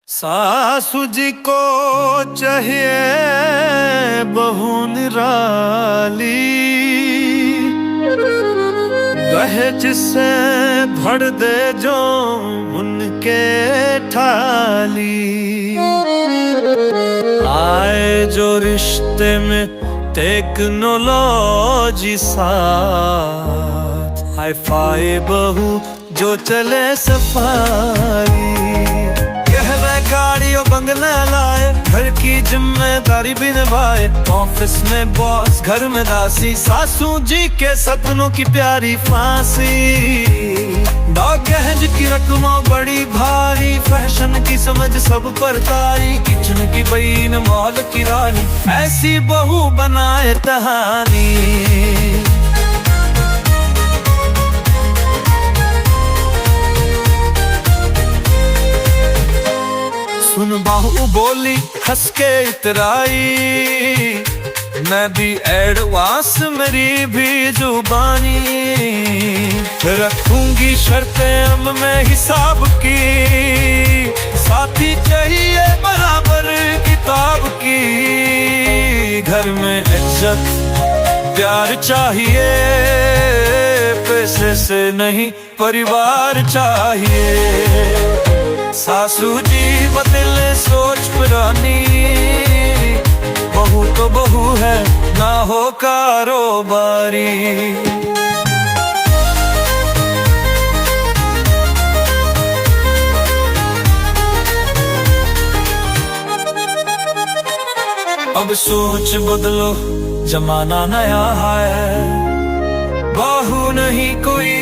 सासू जी को चाहिए बहू निराली, दहेज से भर दे जो उनके थाली। आए जो रिश्ते में टेक्नोलॉजी साथ, हाई फाई बहू जो चले सफारी। गाड़ी और बंगला लाए, घर की जिम्मेदारी भी निभाए, ऑफिस में बॉस घर में दासी, सासू जी के सपनों की प्यारी फांसी। दहेज की रकम बड़ी भारी, फैशन की समझ सब पर तारी, किचन की बहन मॉल की रानी, ऐसी बहू बनाए कहानी। सुन बहू बोली हंस के इतराई, मैं भी एडवांस मेरी भी जुबानी, रखूंगी शर्तें अब मैं हिसाब की, साथी चाहिए बराबर किताब की। घर में इज्जत प्यार चाहिए, पैसे से नहीं परिवार चाहिए। सासू जी बदले सोच पुरानी, बहू तो बहू है ना हो कारोबारी। अब सोच बदलो जमाना नया है, बहू नहीं कोई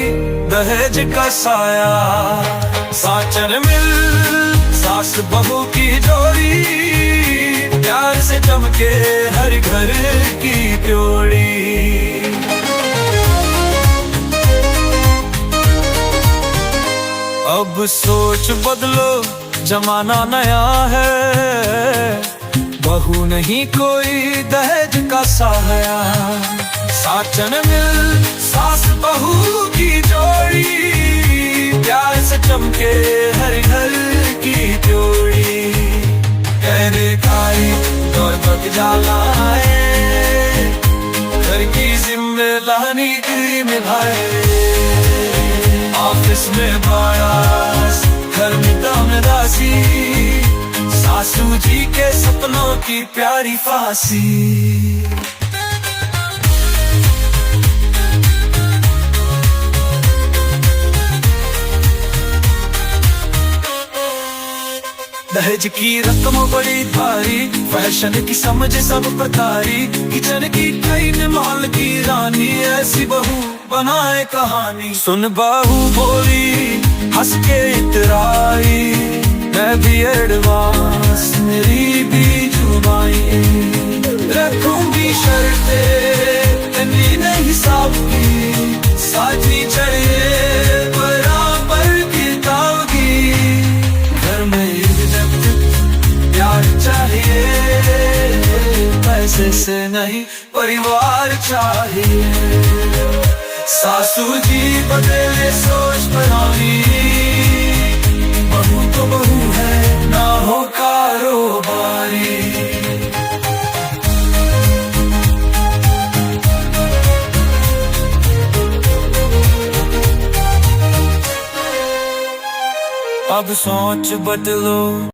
दहेज का साया, साचन मिल सास बहू की जोड़ी, प्यार से चमके हर घर की जोड़ी। अब सोच बदलो जमाना नया है, बहू नहीं कोई दहेज का साया, साचन मिल सास बहू की जोड़ी, प्यार से चमके हर घर की जोड़ी। कहरे खाई दौड़ बग जाला है, घर की जिम्मेदारी निभाए, ऑफिस में बॉस घर में दासी, सासू जी के सपनों की प्यारी फांसी। दहेज की रकम बड़ी भारी, फैशन की समझ सब प्रकारी, किचन की ट्रेन मॉल की रानी, ऐसी बहू बनाए कहानी। सुन बहू बोली हंस के इतराई, मैं भी एडवांस मेरी भी जुबानी, रखूंगी शर्तें नहीं हिसाब की, साथी चाहिए बराबर किताब की। घर में प्यार चाहिए, पैसे से नहीं परिवार चाहिए। सासू जी बदले सोच पुरानी, बहू तो बहू है ना हो कारोबारी। अब सोच बदलो।